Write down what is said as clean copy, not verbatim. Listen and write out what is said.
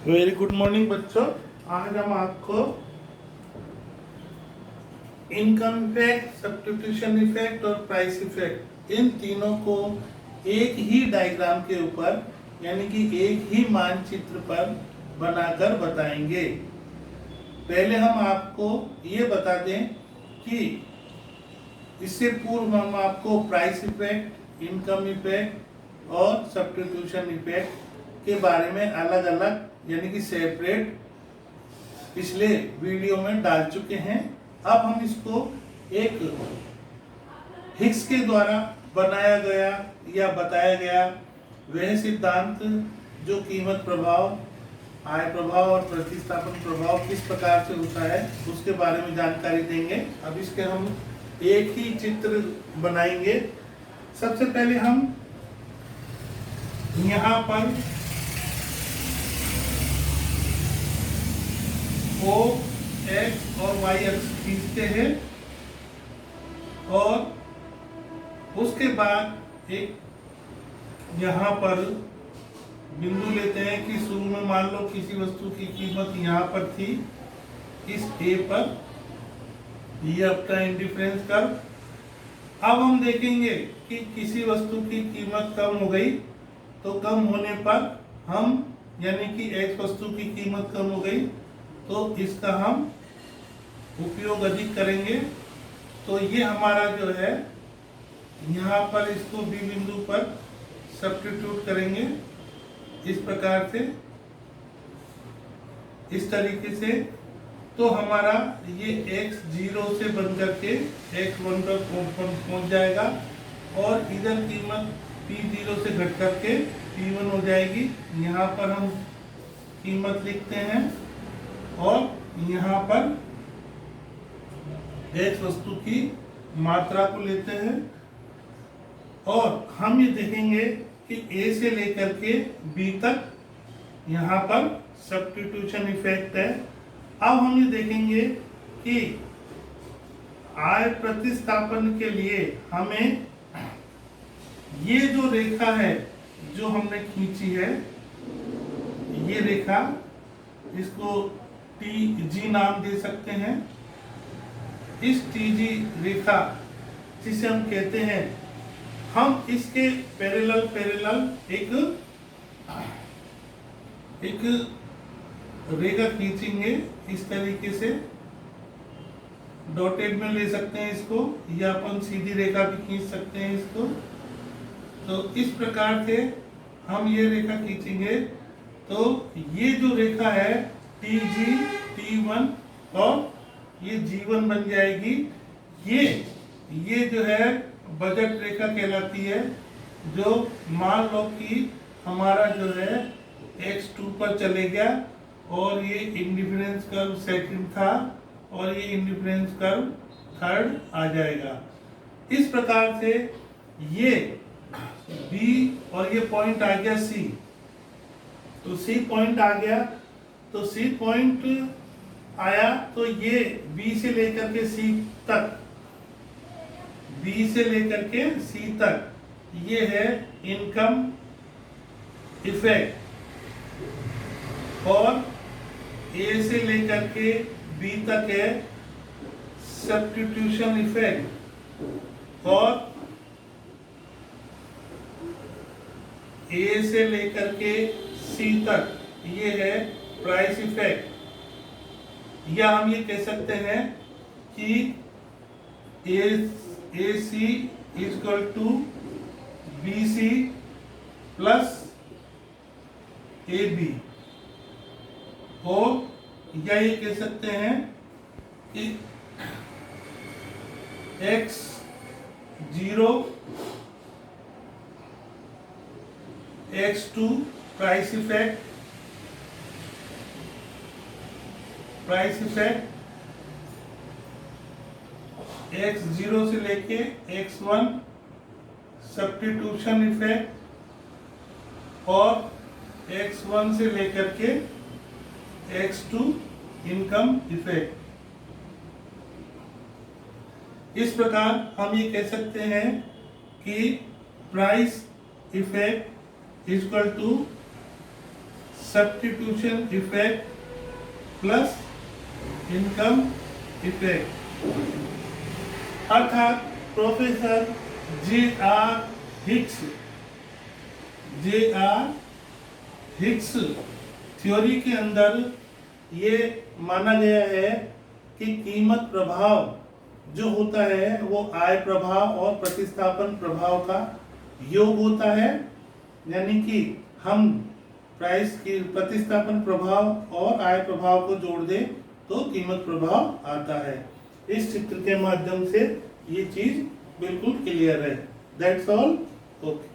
Very good morning बच्चों। आज हम आपको इनकम इफेक्ट, सब्स्टिट्यूशन इफेक्ट और प्राइस इफेक्ट, इन तीनों को एक ही डायग्राम के ऊपर यानी कि एक ही मानचित्र पर बनाकर बताएंगे। पहले हम आपको ये बता दें कि इससे पूर्व हम आपको प्राइस इफेक्ट, इनकम इफेक्ट और सब्स्टिट्यूशन इफेक्ट के बारे में अलग अलग यानी कि सेपरेट पिछले वीडियो में डाल चुके हैं। अब हम इसको एक हिग्स के द्वारा बनाया गया या बताया गया वह सिद्धांत जो कीमत प्रभाव, आय प्रभाव और प्रतिस्थापन प्रभाव किस प्रकार से होता है उसके बारे में जानकारी देंगे। अब इसके हम एक ही चित्र बनाएंगे। सबसे पहले हम यहाँ पर O, X और Y अक्ष खींचते हैं और उसके बाद एक यहाँ पर बिंदु लेते हैं कि शुरू में मान लो किसी वस्तु की कीमत यहाँ पर थी, इस A पर, ये आपका इंडिफरेंस कर्व। अब हम देखेंगे कि किसी वस्तु की कीमत कम हो गई तो कम होने पर हम यानी कि X वस्तु की कीमत कम हो गई तो इसका हम उपयोग अधिक करेंगे। तो ये हमारा जो है यहाँ पर इसको बी बिंदु पर सब्स्टिट्यूट करेंगे इस प्रकार से, इस तरीके से। तो हमारा ये x 0 से बन करके x 1 पर पहुंच जाएगा और इधर कीमत p0 से घट करके p1 हो जाएगी। यहाँ पर हम कीमत लिखते हैं और यहाँ पर x वस्तु की मात्रा को लेते हैं और हम ये देखेंगे कि A से लेकर के B तक यहाँ पर सब्स्टिट्यूशन इफेक्ट है। अब हम ये देखेंगे कि आय प्रतिस्थापन के लिए हमें ये जो रेखा है जो हमने खींची है, ये रेखा, इसको TG नाम दे सकते हैं। इस TG रेखा जिसे हम कहते हैं, हम इसके पैरेलल एक रेखा खींचेंगे इस तरीके से, डॉटेड में ले सकते हैं इसको या अपन सीधी रेखा भी खींच सकते हैं इसको। तो इस प्रकार से हम ये रेखा खींचेंगे तो ये जो रेखा है TG, T1 और ये G1 बन जाएगी। ये जो है बजट रेखा कहलाती है, जो मान लो कि हमारा जो है x2 पर चले गया और ये इंडिफरेंस कर्व सेकंड था और ये इंडिफरेंस कर्व थर्ड आ जाएगा। इस प्रकार से ये B और ये पॉइंट आ गया C, तो C पॉइंट आ गया। तो C पॉइंट आया तो ये B से लेकर के C तक, B से लेकर के C तक ये है इनकम इफेक्ट और A से लेकर के B तक है सब्स्टिट्यूशन इफेक्ट और A से लेकर के C तक ये है प्राइस इफेक्ट। या हम ये कह सकते हैं कि AC equal to BC plus AB, और या ये कह सकते हैं कि X0 X2 price effect X0 से लेके X1 सब्स्टिट्यूशन इफेक्ट और X1 से लेकर के X2 इनकम इफेक्ट। इस प्रकार हम ये कह सकते हैं कि price effect equal to substitution effect plus income effect, अर्थात प्रोफेसर जे.आर. हिक्स थ्योरी के अंदर ये माना गया है कि कीमत प्रभाव जो होता है वो आय प्रभाव और प्रतिस्थापन प्रभाव का योग होता है, यानी कि हम प्राइस की प्रतिस्थापन प्रभाव और आय प्रभाव को जोड़ दें तो कीमत प्रभाव आता है। इस चित्र के माध्यम से ये चीज बिल्कुल क्लियर है। That's all. ओके।